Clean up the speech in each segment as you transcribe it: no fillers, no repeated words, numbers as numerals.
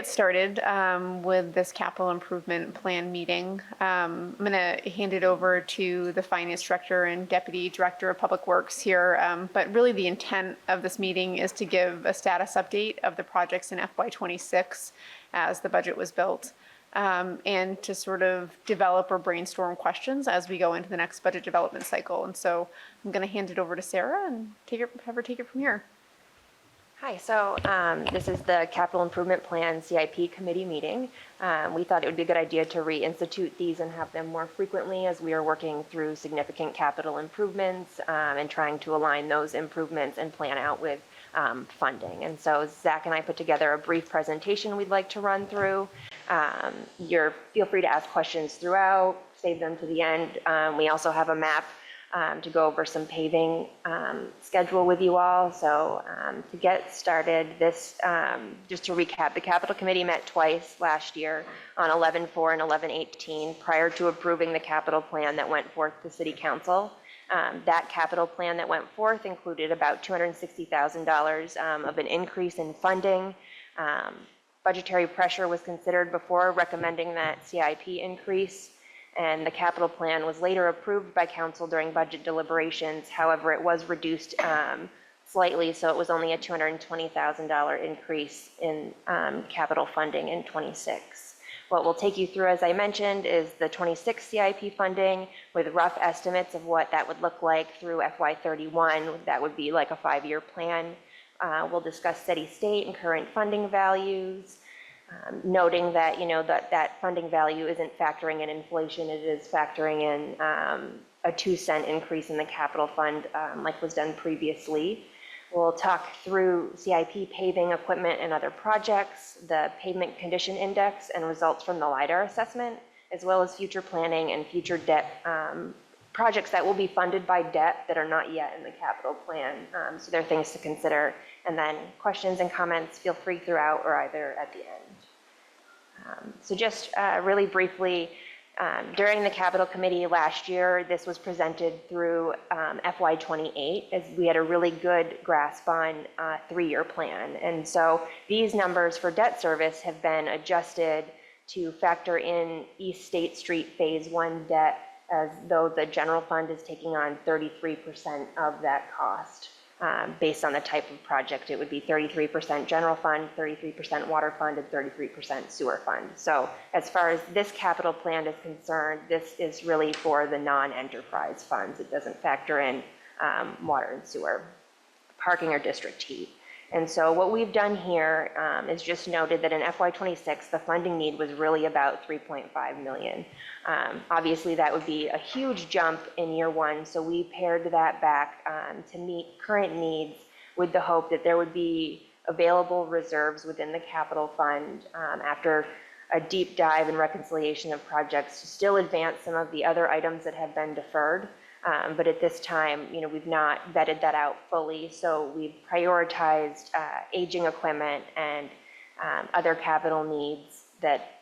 get started with this capital improvement plan meeting, I'm going to hand it over to the Finance Director and Deputy Director of Public Works here. But really the intent of this meeting is to give a status update of the projects in FY26 as the budget was built, and to sort of develop or brainstorm questions as we go into the next budget development cycle. And so I'm going to hand it over to Sarah and have her take it from here. Hi, so this is the Capital Improvement Plan CIP committee meeting. We thought it would be a good idea to reinstitute these and have them more frequently as we are working through significant capital improvements and trying to align those improvements and plan out with funding. And so Zach and I put together a brief presentation we'd like to run through. Feel free to ask questions throughout, save them to the end. We also have a map to go over some paving schedule with you all. So to get started, just to recap, the Capital Committee met twice last year on 11/4 and 11/18 prior to approving the capital plan that went forth to City Council. That capital plan that went forth included about $260,000 of an increase in funding. Budgetary pressure was considered before recommending that CIP increase, and the capital plan was later approved by council during budget deliberations. However, it was reduced slightly, so it was only a $220,000 increase in capital funding in 26. What we'll take you through, as I mentioned, is the 26 CIP funding with rough estimates of what that would look like through FY31. That would be like a 5-year plan. We'll discuss steady state and current funding values. Noting that that funding value isn't factoring in inflation, it is factoring in a 2-cent increase in the capital fund like was done previously. We'll talk through CIP paving equipment and other projects, the pavement condition index and results from the LIDAR assessment, as well as future planning and future debt projects that will be funded by debt that are not yet in the capital plan. So there are things to consider. And then questions and comments, feel free throughout or either at the end. So just really briefly, during the Capital Committee last year, this was presented through FY28 as we had a really good grasp on a 3-year plan. And so these numbers for debt service have been adjusted to factor in East State Street Phase 1 debt, as though the general fund is taking on 33% of that cost. Based on the type of project, it would be 33% general fund, 33% water fund, and 33% sewer fund. So as far as this capital plan is concerned, this is really for the non-enterprise funds. It doesn't factor in water and sewer, parking, or district heat. And so what we've done here is just noted that in FY26, the funding need was really about $3.5 million. Obviously, that would be a huge jump in year 1, so we pared that back to meet current needs with the hope that there would be available reserves within the capital fund after a deep dive and reconciliation of projects to still advance some of the other items that have been deferred. But at this time, we've not vetted that out fully, so we've prioritized aging equipment and other capital needs that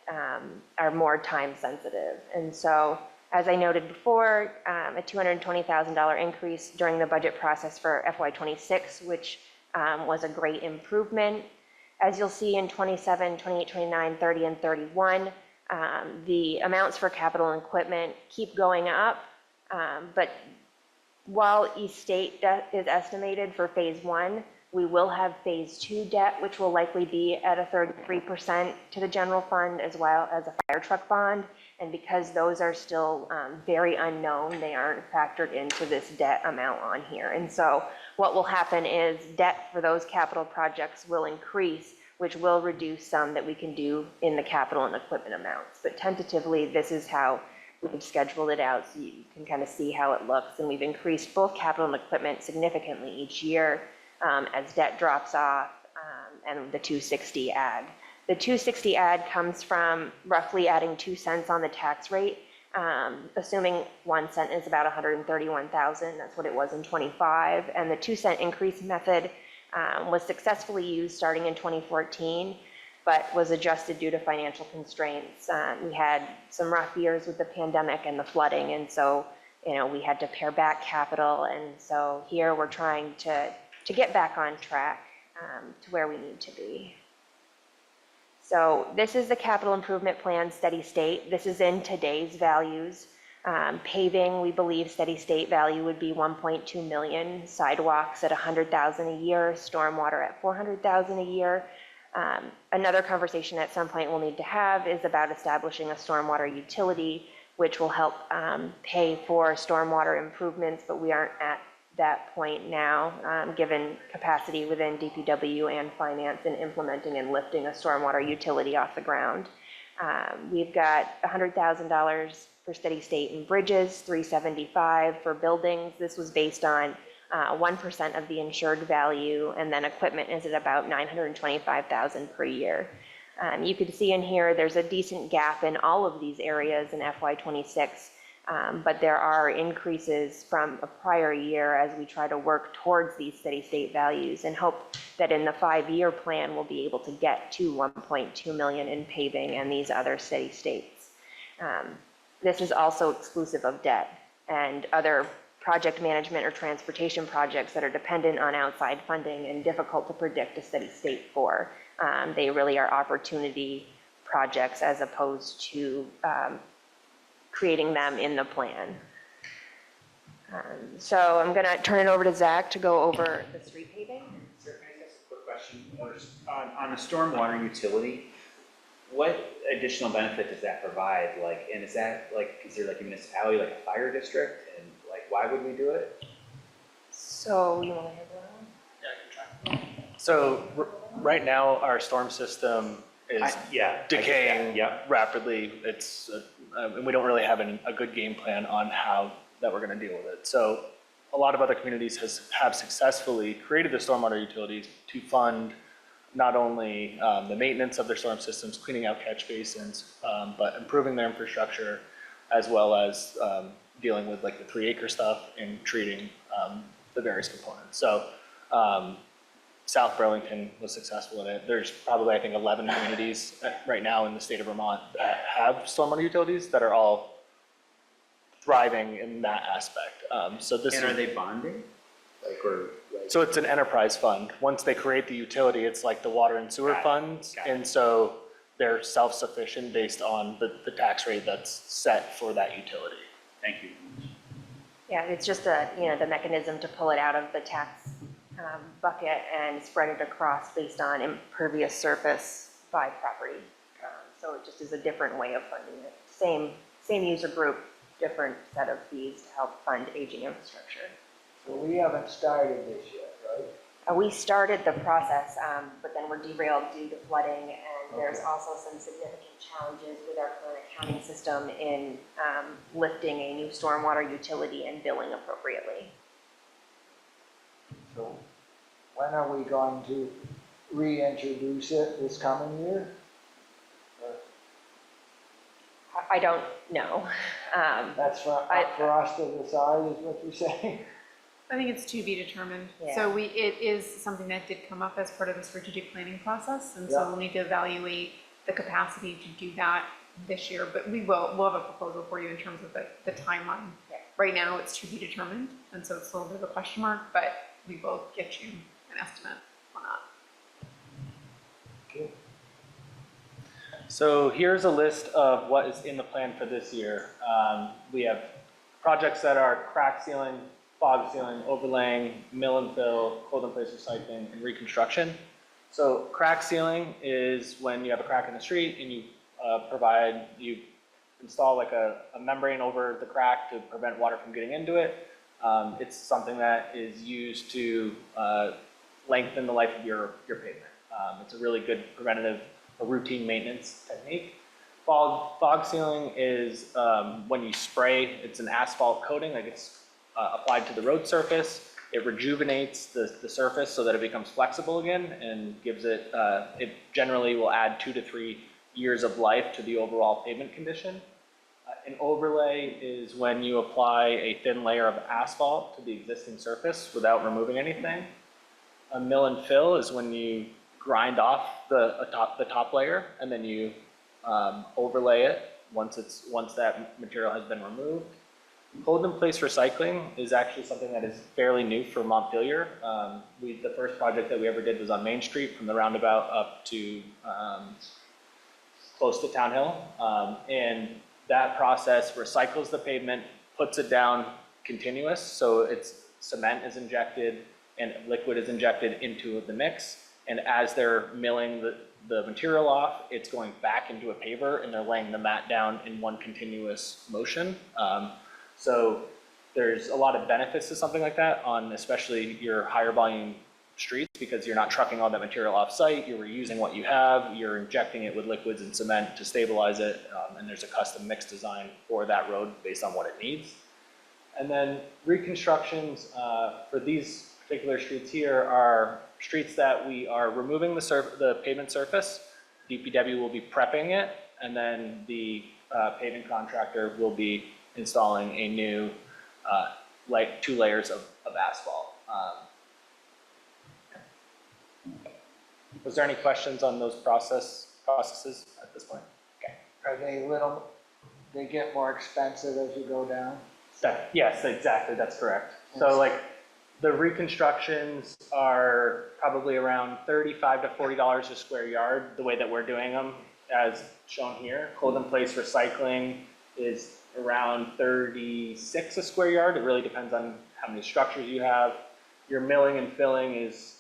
are more time sensitive. And so, as I noted before, a $220,000 increase during the budget process for FY26, which was a great improvement. As you'll see in 27, 28, 29, 30, and 31, the amounts for capital equipment keep going up. But while East State debt is estimated for Phase 1, we will have Phase 2 debt, which will likely be at a 33% to the general fund, as well as a fire truck bond. And because those are still very unknown, they aren't factored into this debt amount on here. And so what will happen is debt for those capital projects will increase, which will reduce some that we can do in the capital and equipment amounts. But tentatively, this is how we've scheduled it out, so you can kind of see how it looks. And we've increased both capital and equipment significantly each year as debt drops off and the 260 add. The 260 add comes from roughly adding 2 cents on the tax rate, assuming 1 cent is about 131,000. That's what it was in 25. And the 2 cent increase method was successfully used starting in 2014. But was adjusted due to financial constraints. We had some rough years with the pandemic and the flooding, and so we had to pare back capital. And so here we're trying to get back on track to where we need to be. So this is the capital improvement plan steady state. This is in today's values. Paving, we believe steady state value would be 1.2 million, sidewalks at 100,000 a year, stormwater at 400,000 a year. Another conversation at some point we'll need to have is about establishing a stormwater utility, which will help pay for stormwater improvements, but we aren't at that point now, given capacity within DPW and finance in implementing and lifting a stormwater utility off the ground. We've got $100,000 for steady state in bridges, $375 for buildings. This was based on 1% of the insured value, and then equipment is at about $925,000 per year. You can see in here there's a decent gap in all of these areas in FY26, but there are increases from a prior year as we try to work towards these steady state values and hope that in the 5-year plan we'll be able to get to 1.2 million in paving and these other steady states. This is also exclusive of debt and other project management or transportation projects that are dependent on outside funding and difficult to predict a steady state for. They really are opportunity projects as opposed to creating them in the plan. So I'm going to turn it over to Zach to go over the street paving. Sir, can I ask a quick question? On the stormwater utility, what additional benefit does that provide? Like, and is that like considered like a municipality, like a fire district? And like, why would we do it? So you want to handle that one? Yeah, I can try. So right now our storm system is decaying rapidly. It's and we don't really have a good game plan on how that we're going to deal with it. So a lot of other communities have successfully created the stormwater utilities to fund not only the maintenance of their storm systems, cleaning out catch basins, but improving their infrastructure, as well as dealing with like the 3-acre stuff and treating the various components. So South Burlington was successful in it. There's probably, I think, 11 communities right now in the state of Vermont that have stormwater utilities that are all thriving in that aspect. So this And are they bonding? So it's an enterprise fund. Once they create the utility, it's like the water and sewer funds. And so they're self-sufficient based on the tax rate that's set for that utility. Thank you. Yeah, it's just the mechanism to pull it out of the tax bucket and spread it across based on impervious surface by property. So it just is a different way of funding it. Same user group, different set of fees to help fund aging infrastructure. So we haven't started this yet, right? We started the process, but then we're derailed due to flooding, and there's also some significant challenges with our current accounting system in lifting a new stormwater utility and billing appropriately. So when are we going to reintroduce it this coming year? I don't know. That's for us to decide, is what you're saying? I think it's to be determined. Yeah. So it is something that did come up as part of the strategic planning process, and so we'll need to evaluate the capacity to do that this year. But we'll have a proposal for you in terms of the timeline. Yeah. Right now, it's to be determined, and so it's a little bit of a question mark, but we will get you an estimate on that. Okay. So here's a list of what is in the plan for this year. We have projects that are crack sealing, fog sealing, overlaying, mill and fill, cold in place recycling, and reconstruction. So crack sealing is when you have a crack in the street and you install like a membrane over the crack to prevent water from getting into it. It's something that is used to lengthen the life of your pavement. It's a really good preventative or routine maintenance technique. Fog sealing is when you spray, it's an asphalt coating that gets applied to the road surface. It rejuvenates the surface so that it becomes flexible again and gives it, it generally will add 2 to 3 years of life to the overall pavement condition. An overlay is when you apply a thin layer of asphalt to the existing surface without removing anything. A mill and fill is when you grind off the top layer and then you overlay it once that material has been removed. Hold in place recycling is actually something that is fairly new for Montpelier. The first project that we ever did was on Main Street from the roundabout up to close to Town Hill. And that process recycles the pavement, puts it down continuous, so it's cement is injected and liquid is injected into the mix. And as they're milling the material off, it's going back into a paver and they're laying the mat down in one continuous motion. So there's a lot of benefits to something like that on especially your higher volume streets, because you're not trucking all that material off site, you're reusing what you have, you're injecting it with liquids and cement to stabilize it, and there's a custom mix design for that road based on what it needs. And then reconstructions for these particular streets here are streets that we are removing the pavement surface. DPW will be prepping it, and then the paving contractor will be installing a new like 2 layers of asphalt. Was there any questions on those processes at this point? Okay. Are they get more expensive as you go down? Yes, exactly, that's correct. So like the reconstructions are probably around $35 to $40 a square yard, the way that we're doing them as shown here. Cold in place recycling is around 36 a square yard. It really depends on how many structures you have. Your milling and filling is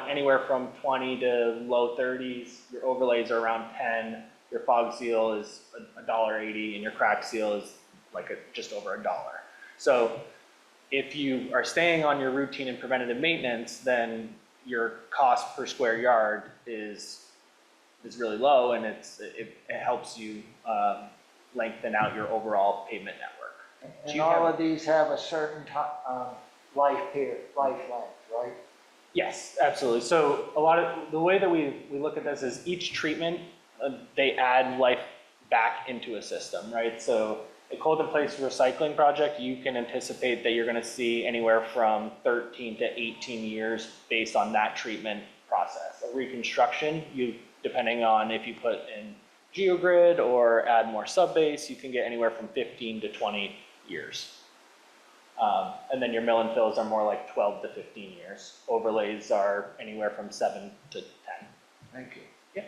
anywhere from 20 to low 30s. Your overlays are around 10. Your fog seal is $1.80, and your crack seal is like just over $1. So if you are staying on your routine and preventative maintenance, then your cost per square yard is really low, and it helps you lengthen out your overall pavement network. And all of these have a certain life length, right? Yes, absolutely. So a lot of the way that we look at this is each treatment, they add life back into a system, right? So a cold in place recycling project, you can anticipate that you're going to see anywhere from 13 to 18 years based on that treatment process. A reconstruction, depending on if you put in geogrid or add more subbase, you can get anywhere from 15 to 20 years. And then your mill and fills are more like 12 to 15 years. Overlays are anywhere from 7 to 10. Thank you. Yeah.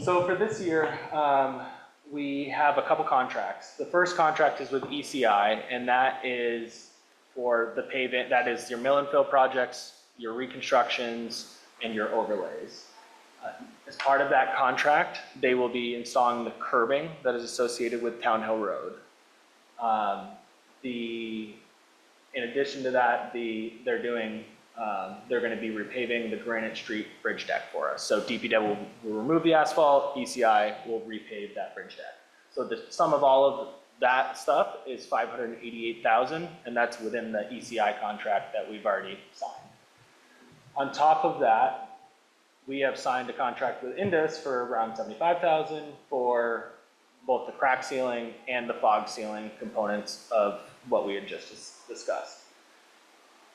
So for this year, we have a couple contracts. The first contract is with ECI, and that is for the pavement, that is your mill and fill projects, your reconstructions, and your overlays. As part of that contract, they will be installing the curbing that is associated with Town Hill Road. In addition to that, they're going to be repaving the Granite Street bridge deck for us. So DPW will remove the asphalt, ECI will repave that bridge deck. So the sum of all of that stuff is $588,000, and that's within the ECI contract that we've already signed. On top of that, we have signed a contract with Indus for around $75,000 for both the crack sealing and the fog sealing components of what we had just discussed.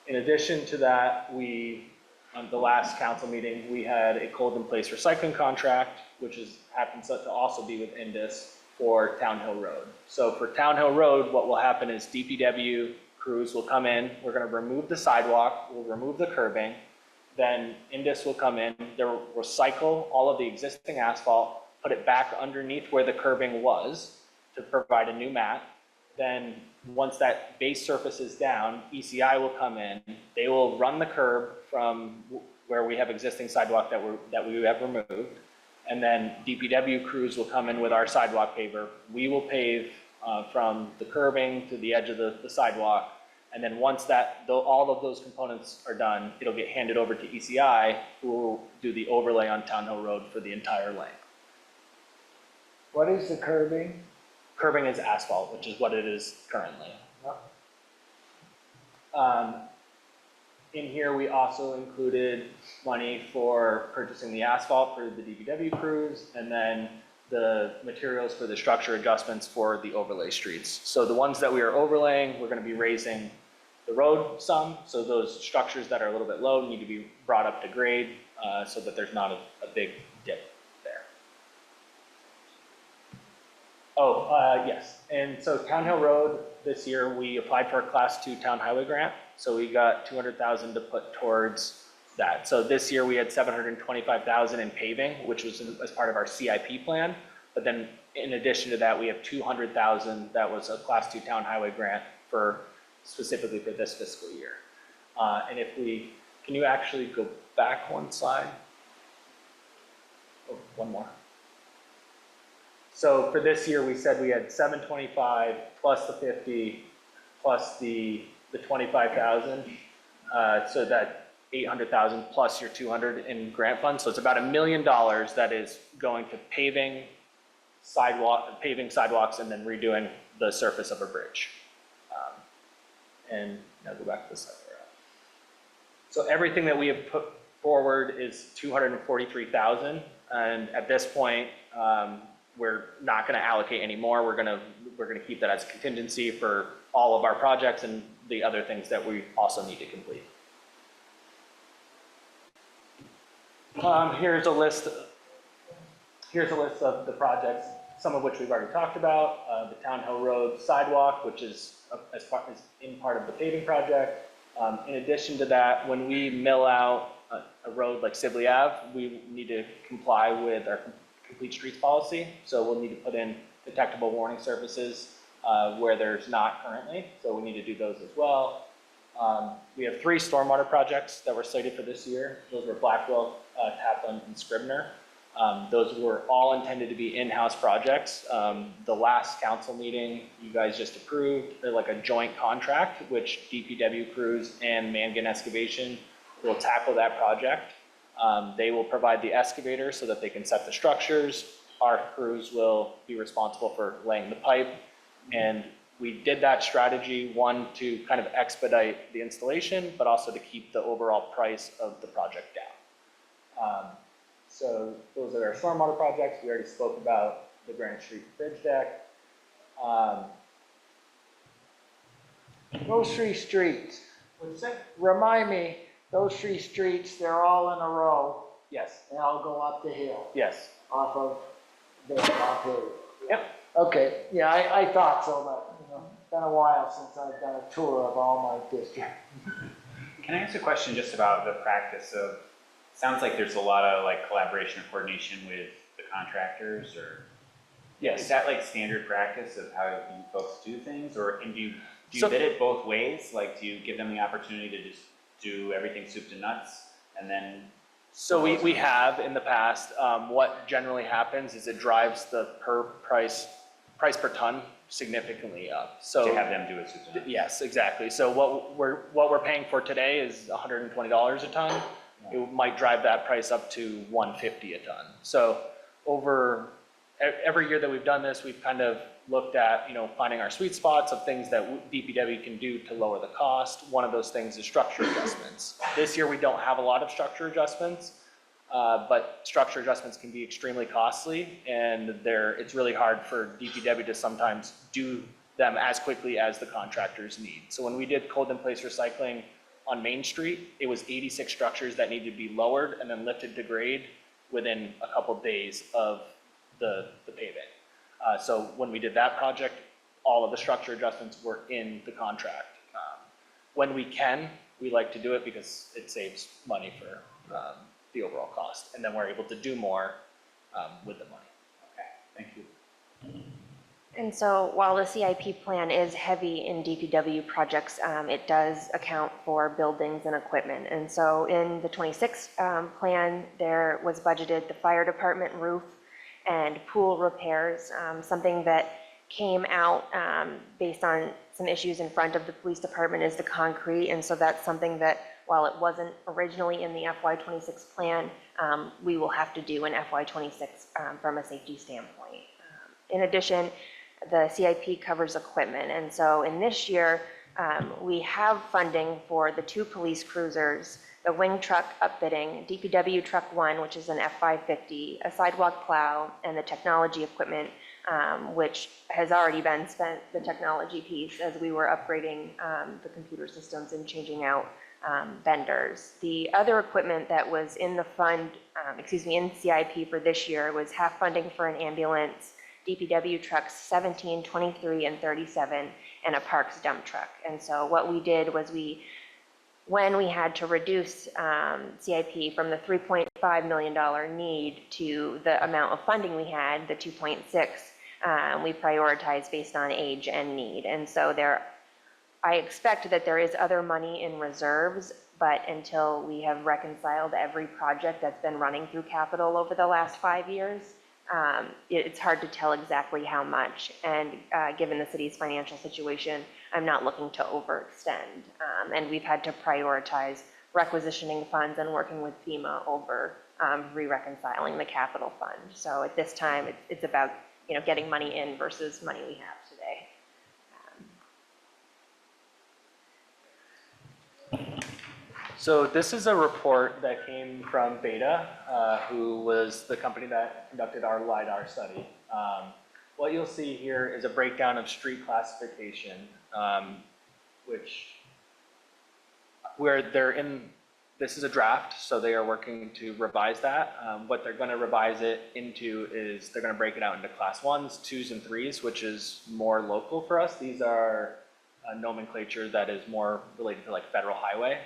In addition to that, on the last council meeting, we had a cold in place recycling contract, which happens to also be with Indus for Town Hill Road. So for Town Hill Road, what will happen is DPW crews will come in, we're going to remove the sidewalk, we'll remove the curbing, then Indus will come in, they'll recycle all of the existing asphalt, put it back underneath where the curbing was to provide a new mat. Then once that base surface is down, ECI will come in, they will run the curb from where we have existing sidewalk that we have removed, and then DPW crews will come in with our sidewalk paver. We will pave from the curbing to the edge of the sidewalk. And then once all of those components are done, it'll get handed over to ECI, who will do the overlay on Town Hill Road for the entire length. What is the curbing? Curbing is asphalt, which is what it is currently. In here, we also included money for purchasing the asphalt for the DPW crews, and then the materials for the structure adjustments for the overlay streets. So the ones that we are overlaying, we're going to be raising the road some, so those structures that are a little bit low need to be brought up to grade so that there's not a big dip there. Yes, and so Town Hill Road, this year we applied for a Class 2 town highway grant, so we got $200,000 to put towards that. So this year we had 725,000 in paving, which was as part of our CIP plan. But then in addition to that, we have 200,000 that was a Class 2 town highway grant for specifically for this fiscal year. And if we, can you actually go back one slide? Oh, one more. So for this year, we said we had 725 plus the 50 plus the 25,000. So that 800,000 plus your 200 in grant funds. So it's about $1 million that is going to paving sidewalks, and then redoing the surface of a bridge. And now go back to the slide. So everything that we have put forward is 243,000, and at this point, we're not going to allocate any more. We're going to keep that as a contingency for all of our projects and the other things that we also need to complete. Here's a list of the projects, some of which we've already talked about. The Town Hill Road sidewalk, which is in part of the paving project. In addition to that, when we mill out a road like Sibley Ave, we need to comply with our complete streets policy. So we'll need to put in detectable warning surfaces where there's not currently. So we need to do those as well. We have 3 stormwater projects that were slated for this year. Those were Blackwell, Taplin, and Scribner. Those were all intended to be in-house projects. The last council meeting, you guys just approved like a joint contract, which DPW crews and Mangan Excavation will tackle that project. They will provide the excavator so that they can set the structures. Our crews will be responsible for laying the pipe. And we did that strategy, one, to kind of expedite the installation, but also to keep the overall price of the project down. So those are our stormwater projects. We already spoke about the Granite Street Bridge deck. Those 3 streets, What'd you say? remind me, those 3 streets, they're all in a row. Yes. They all go up the hill Yes. off of the Montpelier. Yep. Okay, yeah, I thought so, but, it's been a while since I've done a tour of all my districts. Can I ask a question just about the practice of, sounds like there's a lot of like collaboration or coordination with the contractors, or Yes. is that like standard practice of how you folks do things, or and do you So- bid it both ways? Like, do you give them the opportunity to just do everything soup to nuts, and then? So we have in the past. What generally happens is it drives the price per ton significantly up. So To have them do it soup to nuts? yes, exactly. So what we're paying for today is $120 a ton. It might drive that price up to $150 a ton. So over every year that we've done this, we've kind of looked at, finding our sweet spots of things that DPW can do to lower the cost. One of those things is structure adjustments. This year we don't have a lot of structure adjustments, but structure adjustments can be extremely costly, and it's really hard for DPW to sometimes do them as quickly as the contractors need. So when we did cold in place recycling on Main Street, it was 86 structures that needed to be lowered and then lifted to grade within a couple days of the paving. So when we did that project, all of the structure adjustments were in the contract. When we can, we like to do it because it saves money for the overall cost, and then we're able to do more with the money. Okay, thank you. And so while the CIP plan is heavy in DPW projects, it does account for buildings and equipment. And so in the 26 plan, there was budgeted the fire department roof and pool repairs, something that came out based on some issues in front of the police department is the concrete. And so that's something that, while it wasn't originally in the FY26 plan, we will have to do in FY26 from a safety standpoint. In addition, the CIP covers equipment. And so in this year, we have funding for the 2 police cruisers, the wing truck upfitting, DPW truck 1, which is an F550, a sidewalk plow, and the technology equipment, which has already been spent, the technology piece, as we were upgrading the computer systems and changing out vendors. The other equipment that was in the fund, in CIP for this year was half funding for an ambulance, DPW trucks 17, 23, and 37, and a parks dump truck. And so what we did was we when we had to reduce CIP from the $3.5 million need to the amount of funding we had, the 2.6, we prioritized based on age and need. And so I expect that there is other money in reserves, but until we have reconciled every project that's been running through capital over the last 5 years, it's hard to tell exactly how much. And given the city's financial situation, I'm not looking to overextend. And we've had to prioritize requisitioning funds and working with FEMA over re-reconciling the capital fund. So at this time, it's about getting money in versus money we have today. So this is a report that came from Beta, who was the company that conducted our LiDAR study. What you'll see here is a breakdown of street classification, this is a draft, so they are working to revise that. What they're going to revise it into is they're going to break it out into class 1s, 2s, and 3s, which is more local for us. These are nomenclature that is more related to like federal highway.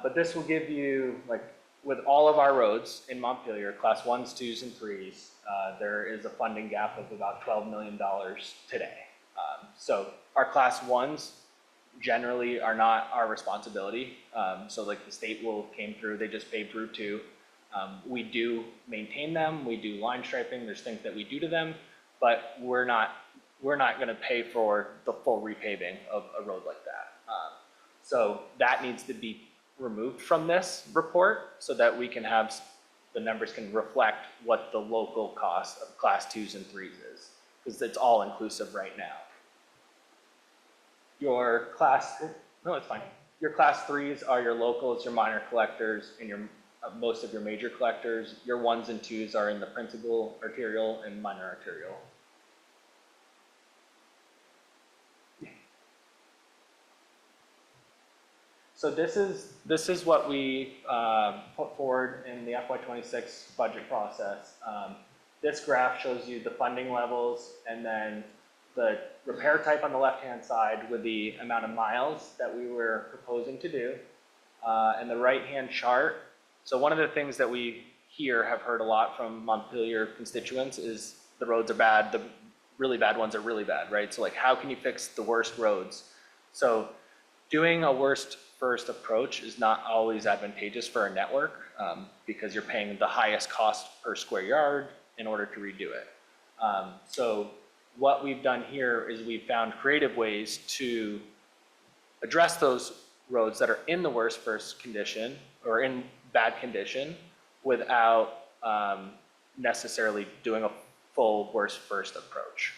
But this will give you, like, with all of our roads in Montpelier, class 1s, 2s, and 3s, there is a funding gap of about $12 million today. So our class 1s generally are not our responsibility. So like the state came through, they just paved Route 2. We do maintain them, we do line striping, there's things that we do to them, but we're not going to pay for the full repaving of a road like that. So that needs to be removed from this report so that we can have, the numbers can reflect what the local cost of class 2s and 3s is, because it's all inclusive right now. Your class 3s are your locals, your minor collectors, and most of your major collectors. Your 1s and 2s are in the principal arterial and minor arterial. So this is what we put forward in the FY26 budget process. This graph shows you the funding levels and then the repair type on the left-hand side with the amount of miles that we were proposing to do. And the right-hand chart. So one of the things that we have heard a lot from Montpelier constituents is the roads are bad, the really bad ones are really bad, right? So like, how can you fix the worst roads? So doing a worst first approach is not always advantageous for a network because you're paying the highest cost per square yard in order to redo it. So what we've done here is we've found creative ways to address those roads that are in the worst first condition or in bad condition without necessarily doing a full worst first approach.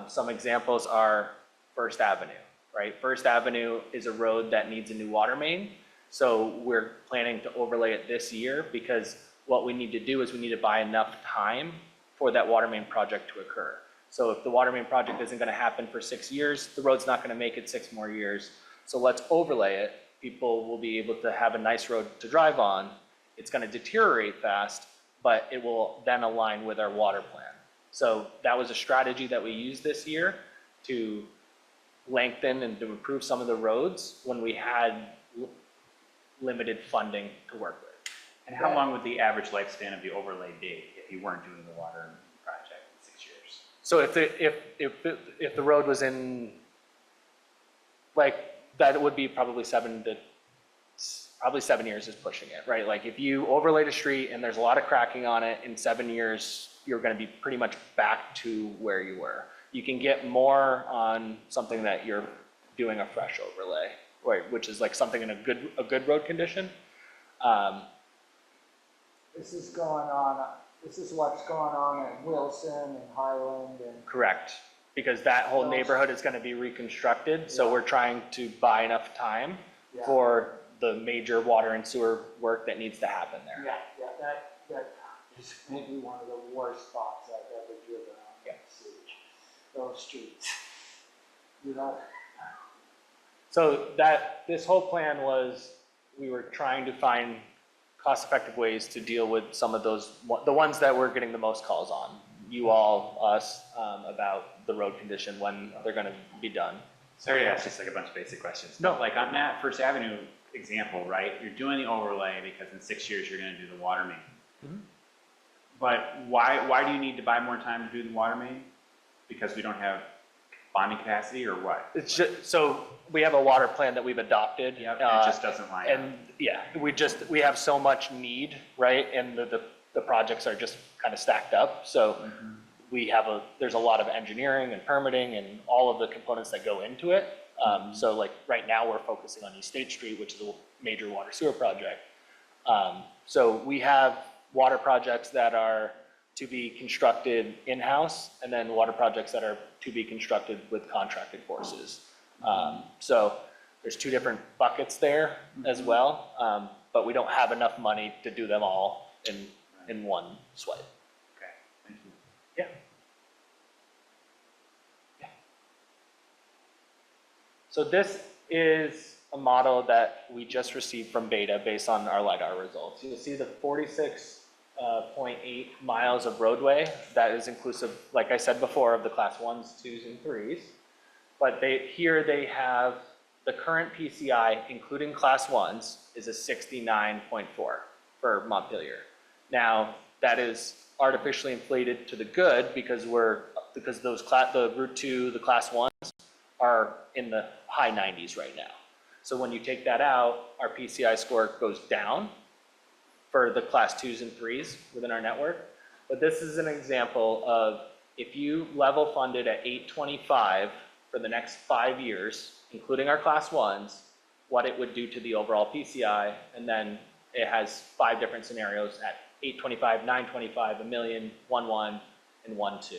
Some examples are First Avenue. Right? First Avenue is a road that needs a new water main. So we're planning to overlay it this year because what we need to do is we need to buy enough time for that water main project to occur. So if the water main project isn't going to happen for 6 years, the road's not going to make it 6 more years. So let's overlay it. People will be able to have a nice road to drive on. It's going to deteriorate fast, but it will then align with our water plan. So that was a strategy that we used this year to lengthen and to improve some of the roads when we had limited funding to work with. And how long would the average lifespan of the overlay be if you weren't doing the water project in 6 years? So if the road was in, like, that would be probably 7 years is pushing it, right? Like if you overlaid a street and there's a lot of cracking on it, in 7 years, you're going to be pretty much back to where you were. You can get more on something that you're doing a fresh overlay, right, which is like something in a good road condition. This is what's going on at Wilson and Highland and. Correct, because that whole neighborhood is going to be reconstructed. So we're trying to buy enough time for the major water and sewer work that needs to happen there. That is maybe one of the worst spots I've ever driven on in the city. Those streets, So this whole plan was, we were trying to find cost-effective ways to deal with some of those, the ones that we're getting the most calls on. You all, us, about the road condition when they're going to be done. Sorry to ask just like a bunch of basic questions. No. But like on that First Avenue example, right? You're doing the overlay because in 6 years you're going to do the water main. Mhm. But why do you need to buy more time to do the water main? Because we don't have bonding capacity or what? It's just, so we have a water plan that we've adopted. Yep, and it just doesn't line up. And yeah, we have so much need, right? And the projects are just kind of stacked up. So there's a lot of engineering and permitting and all of the components that go into it. So like right now we're focusing on East State Street, which is a major water sewer project. So we have water projects that are to be constructed in-house and then water projects that are to be constructed with contracted forces. So there's two different buckets there as well, but we don't have enough money to do them all in one swipe. Okay, thank you. Yeah. So this is a model that we just received from Beta based on our LiDAR results. You'll see the 46.8 miles of roadway. That is inclusive, like I said before, of the class 1s, 2s, and 3s. But here they have the current PCI, including class 1s, is a 69.4 for Montpelier. Now, that is artificially inflated to the good because the Route 2, the class 1s, are in the high 90s right now. So when you take that out, our PCI score goes down for the class 2s and 3s within our network. But this is an example of if you level funded at 825 for the next 5 years, including our class 1s, what it would do to the overall PCI, and then it has 5 different scenarios at 825, 925, a million, 1.1, and 1.2.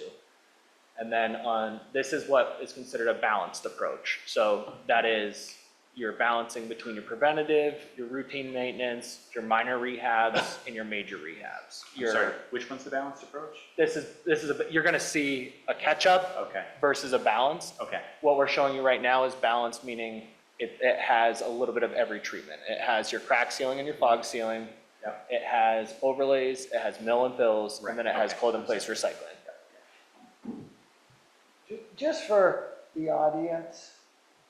And then this is what is considered a balanced approach. So that is you're balancing between your preventative, your routine maintenance, your minor rehabs, and your major rehabs. I'm sorry, which one's the balanced approach? You're going to see a catch-up Okay, versus a balance. okay, What we're showing you right now is balance, meaning it has a little bit of every treatment. It has your crack sealing and your fog sealing. Yep. It has overlays, it has mill and fills, Right, and then it has okay. cold in place recycling. Just for the audience,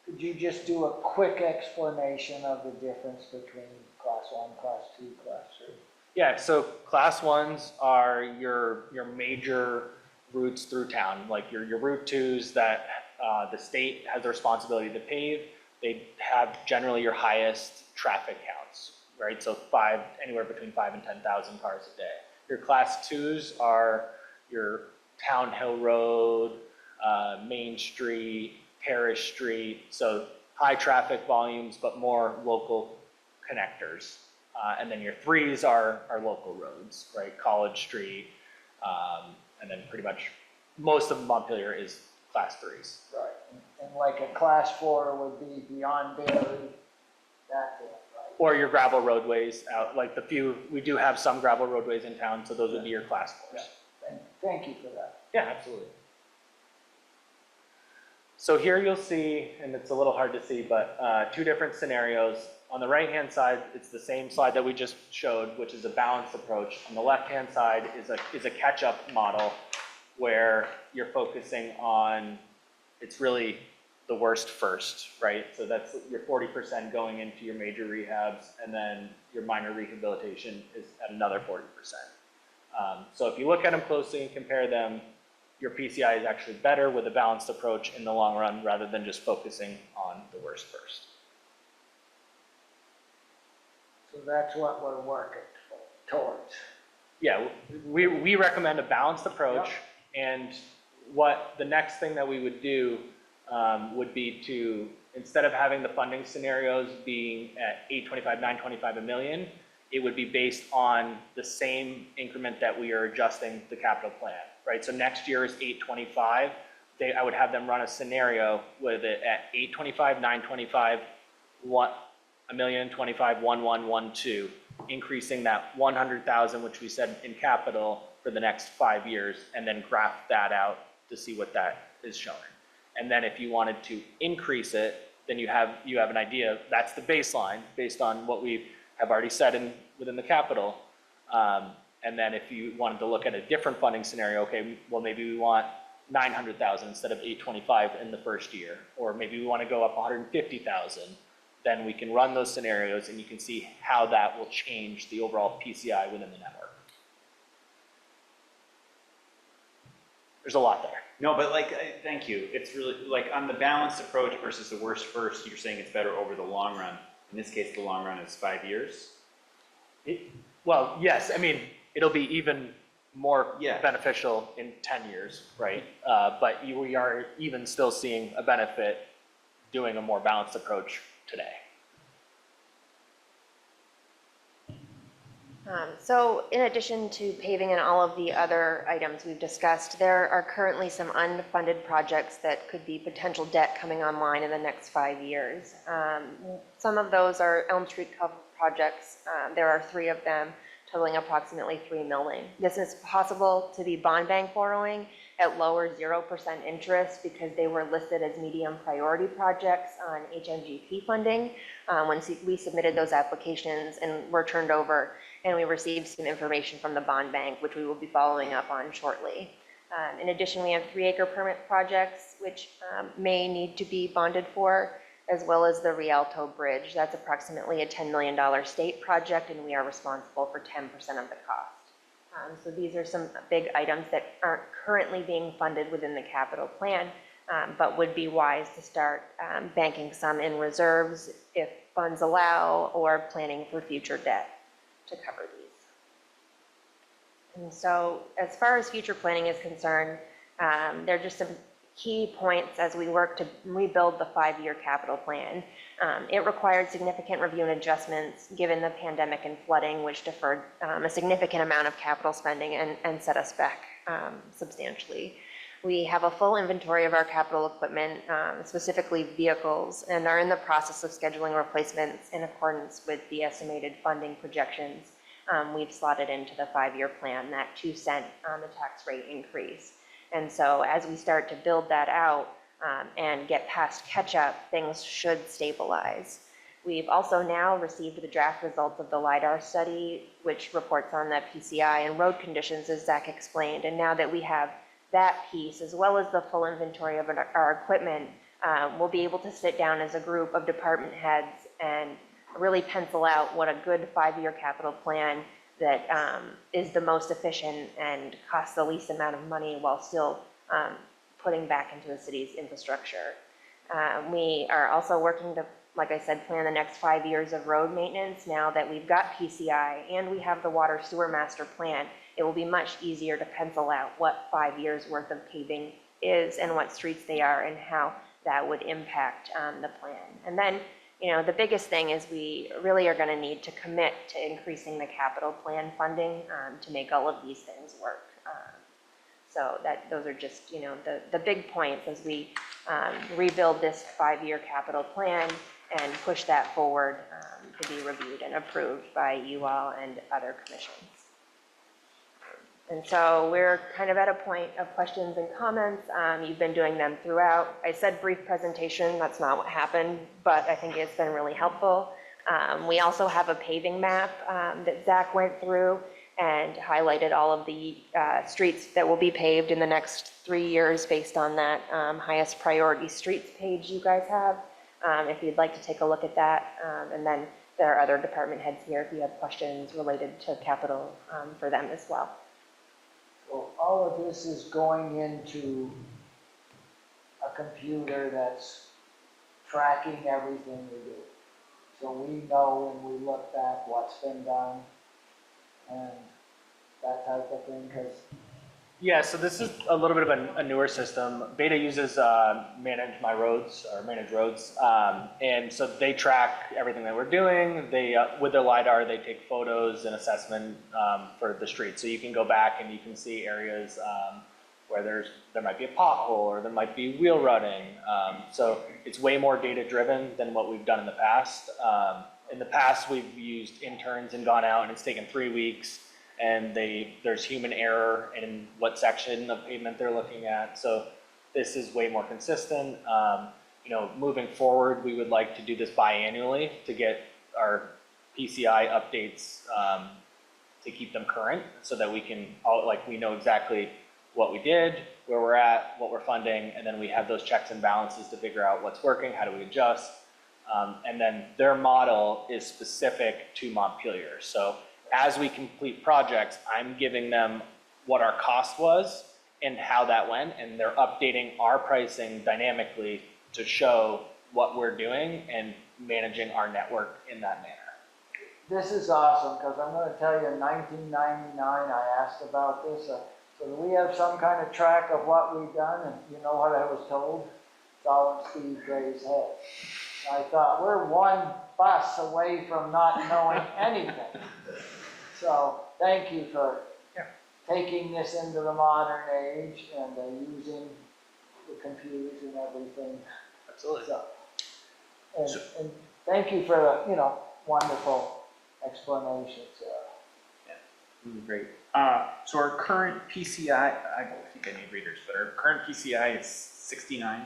could you just do a quick explanation of the difference between class 1, class 2, class 3? Yeah, so class 1s are your major routes through town, like your Route 2s that the state has the responsibility to pave. They have generally your highest traffic counts, right? So anywhere between 5 and 10,000 cars a day. Your class 2s are your Town Hill Road, Main Street, Parish Street, so high traffic volumes, but more local connectors. And then your 3s are local roads, right? College Street, and then pretty much most of Montpelier is class 3s. Right, and like a class 4 would be beyond Berry, that thing, right? Or your gravel roadways out, like we do have some gravel roadways in town, so those would be your class 4s. Thank you for that. Yeah, absolutely. So here you'll see, and it's a little hard to see, but 2 different scenarios. On the right-hand side, it's the same slide that we just showed, which is a balanced approach. On the left-hand side is a catch-up model where you're focusing on, it's really the worst first, right? So that's your 40% going into your major rehabs, and then your minor rehabilitation is at another 40%. So if you look at them closely and compare them, your PCI is actually better with a balanced approach in the long run rather than just focusing on the worst first. So that's what we're working towards. Yeah, we recommend a balanced approach, and what the next thing that we would do would be to, instead of having the funding scenarios being at 825, 925, a million, it would be based on the same increment that we are adjusting the capital plan, right? So next year is 825. I would have them run a scenario with it at 825, 925, a million, 25, 1112, increasing that 100,000, which we said in capital for the next 5 years, and then graph that out to see what that is showing. And then if you wanted to increase it, then you have an idea. That's the baseline based on what we have already said within the capital. And then if you wanted to look at a different funding scenario, okay, well maybe we want 900,000 instead of 825 in the first year, or maybe we want to go up 150,000, then we can run those scenarios and you can see how that will change the overall PCI within the network. There's a lot there. No, but like, thank you. It's really, like, on the balanced approach versus the worst first, you're saying it's better over the long run. In this case, the long run is 5 years? Well, yes, I mean, it'll be even more Yeah. beneficial in 10 years, right? But we are even still seeing a benefit doing a more balanced approach today. So in addition to paving and all of the other items we've discussed, there are currently some unfunded projects that could be potential debt coming online in the next 5 years. Some of those are Elm Street projects. There are 3 of them, totaling approximately $3 million. This is possible to be bond bank borrowing at lower 0% interest because they were listed as medium priority projects on HMGP funding when we submitted those applications and were turned over, and we received some information from the bond bank, which we will be following up on shortly. In addition, we have 3-acre permit projects, which may need to be bonded for, as well as the Rialto Bridge. That's approximately a $10 million state project, and we are responsible for 10% of the cost. So these are some big items that aren't currently being funded within the capital plan, but would be wise to start banking some in reserves if funds allow, or planning for future debt to cover these. And so as far as future planning is concerned, there are just some key points as we work to rebuild the 5-year capital plan. It required significant review and adjustments given the pandemic and flooding, which deferred a significant amount of capital spending and set us back substantially. We have a full inventory of our capital equipment, specifically vehicles, and are in the process of scheduling replacements in accordance with the estimated funding projections we've slotted into the 5-year plan, that 2-cent on the tax rate increase. And so as we start to build that out and get past catch-up, things should stabilize. We've also now received the draft results of the LIDAR study, which reports on the PCI and road conditions, as Zach explained. And now that we have that piece, as well as the full inventory of our equipment, we'll be able to sit down as a group of department heads and really pencil out what a good 5-year capital plan that is the most efficient and costs the least amount of money while still putting back into the city's infrastructure. We are also working to, like I said, plan the next 5 years of road maintenance. Now that we've got PCI and we have the water sewer master plan, it will be much easier to pencil out what 5 years worth of paving is and what streets they are and how that would impact the plan. And then, you know, the biggest thing is we really are going to need to commit to increasing the capital plan funding to make all of these things work. So those are just, you know, the big points as we rebuild this 5-year capital plan and push that forward to be reviewed and approved by you all and other commissions. And so we're kind of at a point of questions and comments. You've been doing them throughout. I said brief presentation, that's not what happened, but I think it's been really helpful. We also have a paving map that Zach went through and highlighted all of the streets that will be paved in the next 3 years based on that highest priority streets page you guys have. If you'd like to take a look at that. And then there are other department heads here if you have questions related to capital for them as well. So all of this is going into a computer that's tracking everything we do. So we know when we look back what's been done and that type of thing, because Yeah, so this is a little bit of a newer system. Beta uses Manage Roads, and so they track everything that we're doing. They, with their LiDAR, they take photos and assessment for the street. So you can go back and you can see areas where there might be a pothole or there might be wheel rutting. So it's way more data driven than what we've done in the past. In the past, we've used interns and gone out and it's taken 3 weeks. And there's human error in what section of pavement they're looking at. So this is way more consistent. You know, moving forward, we would like to do this biannually to get our PCI updates to keep them current, so that we can we know exactly what we did, where we're at, what we're funding, and then we have those checks and balances to figure out what's working, how do we adjust. And then their model is specific to Montpelier. So as we complete projects, I'm giving them what our cost was and how that went, and they're updating our pricing dynamically to show what we're doing and managing our network in that manner. This is awesome, because I'm gonna tell you, in 1999, I asked about this. So do we have some kind of track of what we've done? And you know what I was told? It's all in Steve Gray's head. I thought, we're one bus away from not knowing anything. So thank you for taking this into the modern age and using the computers and everything. Absolutely. So, and thank you for the, wonderful explanations. Great. So our current PCI, I don't think I need readers, but our current PCI is 69,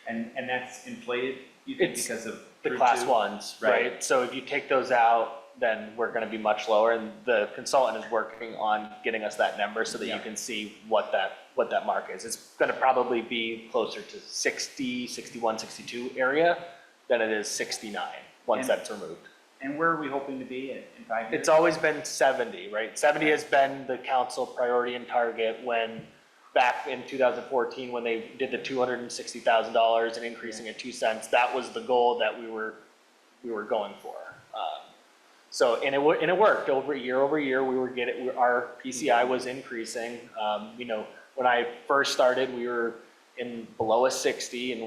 and that's inflated, you think, It's because of the Route class 2? ones, right? So if you take those out, then we're gonna be much lower, and the consultant is working on getting us that number so that you can see what that mark is. It's gonna probably be closer to 60, 61, 62 area than it is 69 once And- that's removed. And where are we hoping to be in 5 years? It's always been 70, right? 70 has been the council priority and target when, back in 2014, when they did the $260,000 and increasing it 2 cents, that was the goal that we were going for. So, and it worked over year, we were our PCI was increasing. When I first started, we were in below a 60, and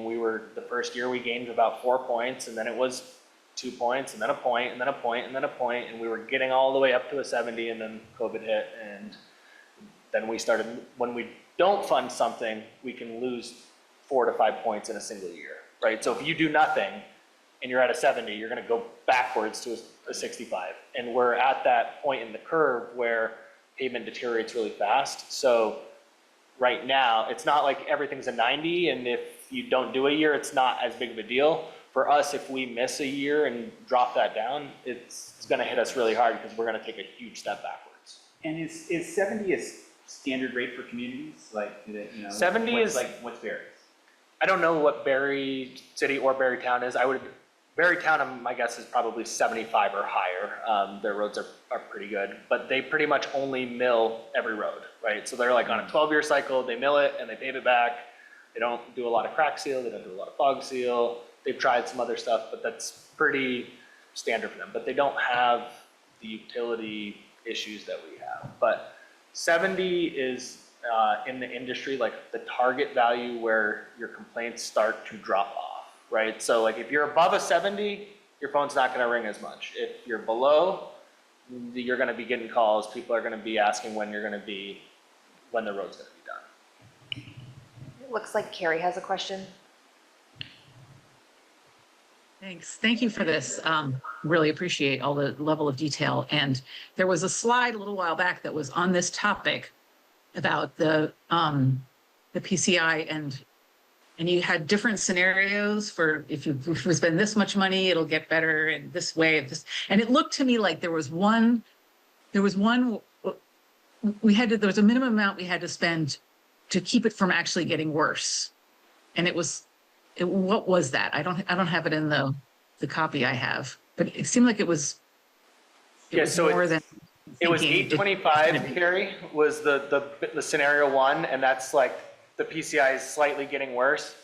the first year we gained about 4 points, and then it was 2 points, and then a point, and then a point, and then a point, and we were getting all the way up to a 70, and then COVID hit, and then we started, when we don't fund something, we can lose 4 to 5 points in a single year, right? So if you do nothing, and you're at a 70, you're gonna go backwards to a 65, and we're at that point in the curve where pavement deteriorates really fast. So right now, it's not like everything's a 90, and if you don't do a year, it's not as big of a deal. For us, if we miss a year and drop that down, it's gonna hit us really hard because we're gonna take a huge step backwards. And is 70 a standard rate for communities? Like, 70 what's, is- like, what's Barry's? I don't know what Barry City or Barry Town is. Barry Town, my guess is probably 75 or higher. Their roads are pretty good, but they pretty much only mill every road, right? So they're like on a 12-year cycle, they mill it and they pave it back. They don't do a lot of crack seal, they don't do a lot of fog seal. They've tried some other stuff, but that's pretty standard for them. But they don't have the utility issues that we have. But 70 is in the industry like the target value where your complaints start to drop off, right? So like if you're above a 70, your phone's not going to ring as much. If you're below, you're going to be getting calls. People are going to be asking when the road's going to be done. It looks like Carrie has a question. Thanks. Thank you for this. Really appreciate all the level of detail. And there was a slide a little while back that was on this topic about the PCI, and you had different scenarios for if you spend this much money, it'll get better in this way. And it looked to me like there was a minimum amount we had to spend to keep it from actually getting worse. And what was that? I don't have it in the copy I have, but it seemed like it was more than It was thinking. 825, Carrie, was the scenario one, and that's like the PCI is slightly getting worse.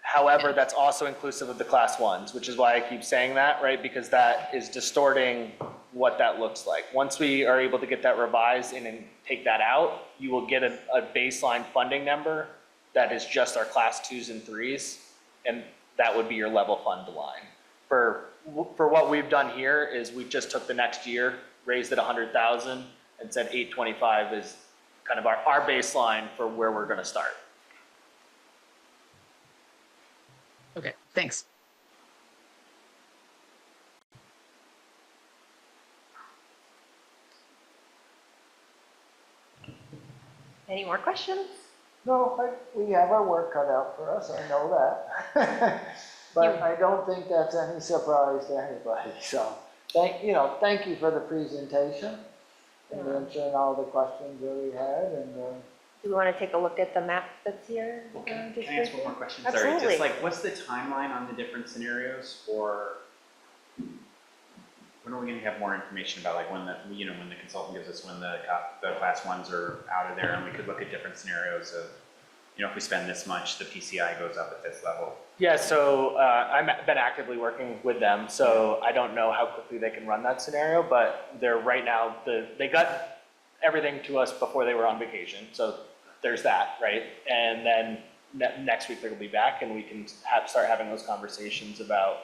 However, that's also inclusive of the class ones, which is why I keep saying that, right? Because that is distorting what that looks like. Once we are able to get that revised and take that out, you will get a baseline funding number that is just our class 2s and 3s, and that would be your level fund line. For what we've done here is we just took the next year, raised it 100,000, and said 825 is kind of our baseline for where we're going to start. Okay, thanks. Any more questions? No, we have our work cut out for us, I know that. But I don't think that's any surprise to anybody, so thank you for the presentation and answering all the questions that we had, and Do we want to take a look at the map that's here? Well, can just I ask briefly? one more question? Sorry, Absolutely. just like, what's the timeline on the different scenarios for, when are we gonna have more information about like when the, when the consultant gives us when the class ones are out of there and we could look at different scenarios of, if we spend this much, the PCI goes up at this level. Yeah, so I've been actively working with them, so I don't know how quickly they can run that scenario, but they're right now, they got everything to us before they were on vacation, so there's that, right? And then next week they'll be back and we can start having those conversations about,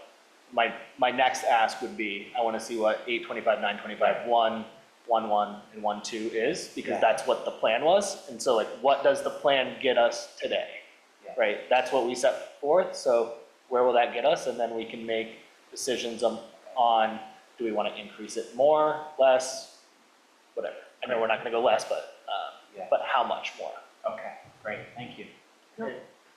my next ask would be, I want to see what 825, 925, 1, 1, and 1, 2 is, because that's what the plan was. And so like, what does the plan get us today? Yeah. Right? That's what we set forth. So where will that get us? And then we can make decisions on do we want to increase it more, less, whatever. I know we're not going to go less, but how much more? Okay, great, thank you.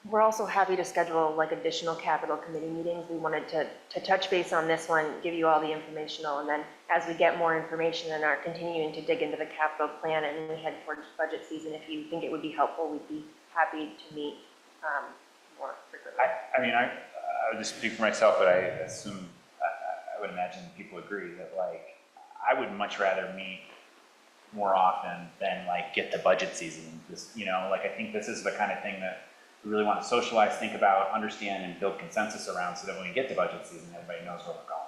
We're also happy to schedule like additional capital committee meetings. We wanted to touch base on this one, give you all the informational, and then as we get more information and are continuing to dig into the capital plan and we head towards budget season, if you think it would be helpful, we'd be happy to meet more frequently. I mean, I would just speak for myself, but I assume, I would imagine people agree that like, I would much rather meet more often than like get to budget season. Just, like I think this is the kind of thing that we really want to socialize, think about, understand, and build consensus around so that when we get to budget season, everybody knows where we're going.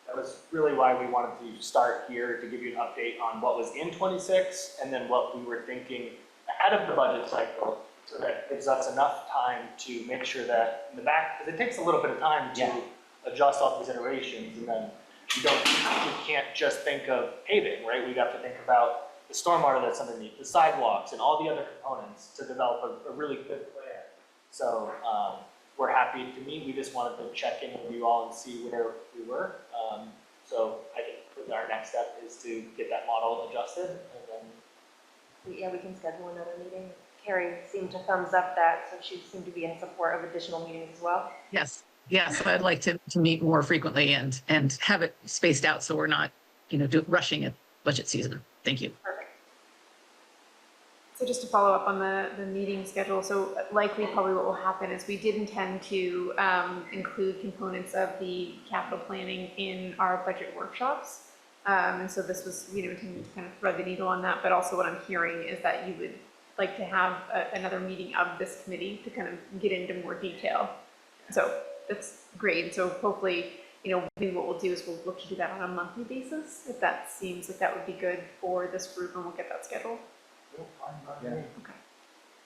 That was really why we wanted to start here, to give you an update on what was in 26 and then what we were thinking ahead of the budget cycle, so that gives us enough time to make sure that in the back, because it takes a little bit of time to adjust all these iterations, and then we can't just think of paving, right? We have to think about the stormwater that's underneath, the sidewalks, and all the other components to develop a really good plan. So we're happy to meet. We just wanted to check in with you all and see where we were. So I think our next step is to get that model adjusted, and then Yeah, we can schedule another meeting. Carrie seemed to thumbs up that, so she seemed to be in support of additional meetings as well. Yes, I'd like to meet more frequently and have it spaced out so we're not, rushing at budget season. Thank you. Perfect. So just to follow up on the meeting schedule, so likely probably what will happen is we did intend to include components of the capital planning in our budget workshops. And so this was, to kind of thread the needle on that, but also what I'm hearing is that you would like to have another meeting of this committee to kind of get into more detail. So that's great. So hopefully, maybe what we'll do is we'll look to do that on a monthly basis, if that seems like that would be good for this group, and we'll get that scheduled. Yeah.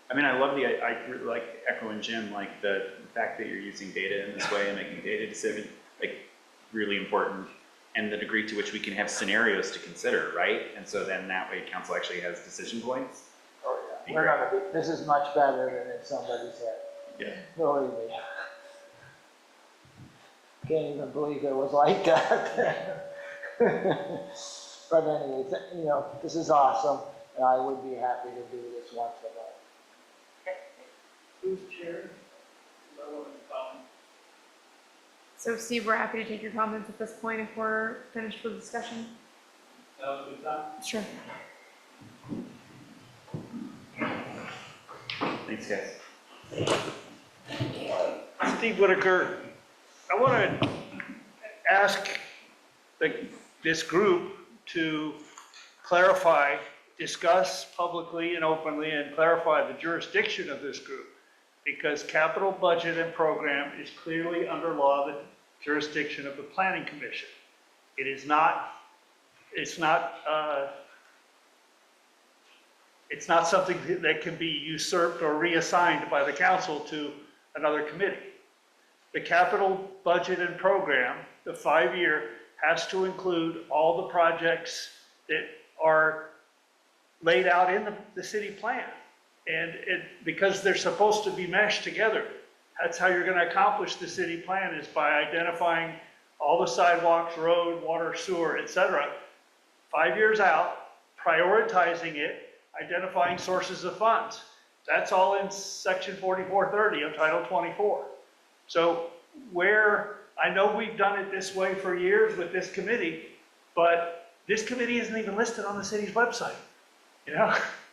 I mean, I love I really like echoing Jim, like the fact that you're using data in this way and making data decisions, like really important, and the degree to which we can have scenarios to consider, right? And so then that way council actually has decision points. Oh, yeah. This is much better than if somebody said. Yeah. Believe me. Can't even believe it was like that. But anyways, this is awesome, and I would be happy to do this once a month. Who's chair? So Steve, we're happy to take your comments at this point if we're finished with the discussion. That was a good time. Sure. Thanks, guys. Steve Whitaker, I want to ask this group to clarify, discuss publicly and openly, and clarify the jurisdiction of this group, because capital budget and program is clearly under law the jurisdiction of the Planning Commission. It's not something that can be usurped or reassigned by the council to another committee. The capital budget and program, the 5-year, has to include all the projects that are laid out in the city plan. And because they're supposed to be meshed together, that's how you're going to accomplish the city plan, is by identifying all the sidewalks, road, water, sewer, etc. 5 years out, prioritizing it, identifying sources of funds. That's all in section 4430 of Title 24. So where, I know we've done it this way for years with this committee, but this committee isn't even listed on the city's website.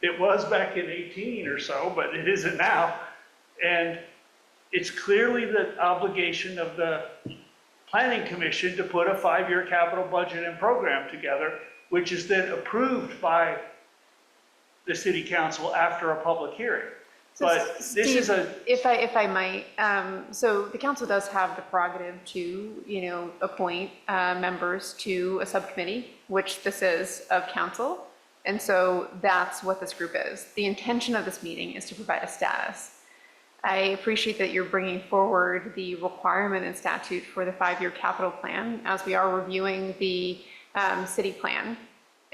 It was back in 18 or so, but it isn't now. And it's clearly the obligation of the planning commission to put a 5-year capital budget and program together, which is then approved by the city council after a public hearing. So But this is Steve, a, if I might, so the council does have the prerogative to, appoint members to a subcommittee, which this is of council. And so that's what this group is. The intention of this meeting is to provide a status. I appreciate that you're bringing forward the requirement in statute for the 5-year capital plan as we are reviewing the city plan.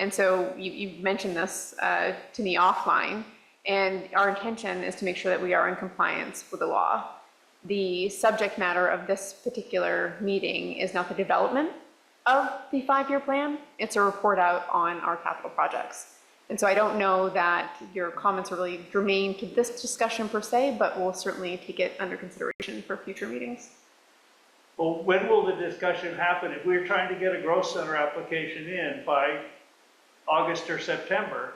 And so you mentioned this to me offline, and our intention is to make sure that we are in compliance with the law. The subject matter of this particular meeting is not the development of the 5-year plan, it's a report out on our capital projects. And so I don't know that your comments are really germane to this discussion per se, but we'll certainly take it under consideration for future meetings. well, when will the discussion happen? If we're trying to get a growth center application in by August or September,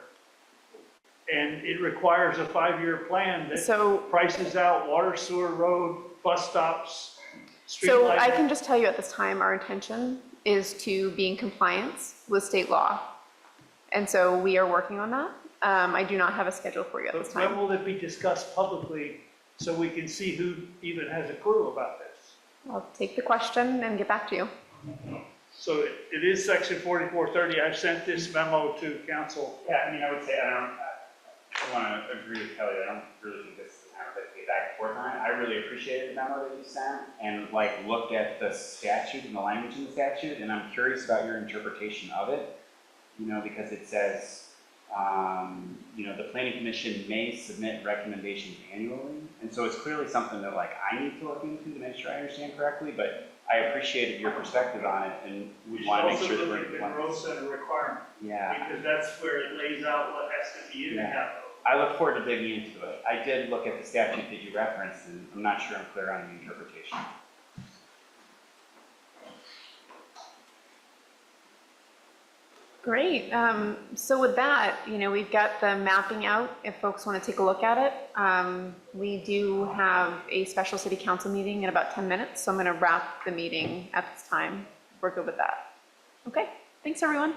and it requires a 5-year plan that So, prices out water, sewer, road, bus stops, street so I lighting. can just tell you at this time, our intention is to be in compliance with state law. And so we are working on that. I do not have a schedule for you at this But when time. will it be discussed publicly so we can see who even has a clue about this? I'll take the question and get back to you. So it is section 4430. I've sent this memo to council. Yeah, I mean, I would say, I want to agree with Kelly, I don't really think this is the time to get back and forth on it. I really appreciated the memo that you sent and looked at the statute and the language in the statute, and I'm curious about your interpretation of it, because it says, the planning commission may submit recommendations annually, and so it's clearly something that I need to look into to make sure I understand correctly, but I appreciated your perspective on it and would want to make sure that we're in the growth compliance. center requirement, Yeah. because that's where it lays out what has to be in the Yeah. capital. I look forward to digging into it. I did look at the statute that you referenced, and I'm not sure I'm clear on the interpretation. Great. So with that, we've got the mapping out if folks want to take a look at it. We do have a special city council meeting in about 10 minutes, so I'm going to wrap the meeting at this time. We're good with that. Okay, thanks everyone.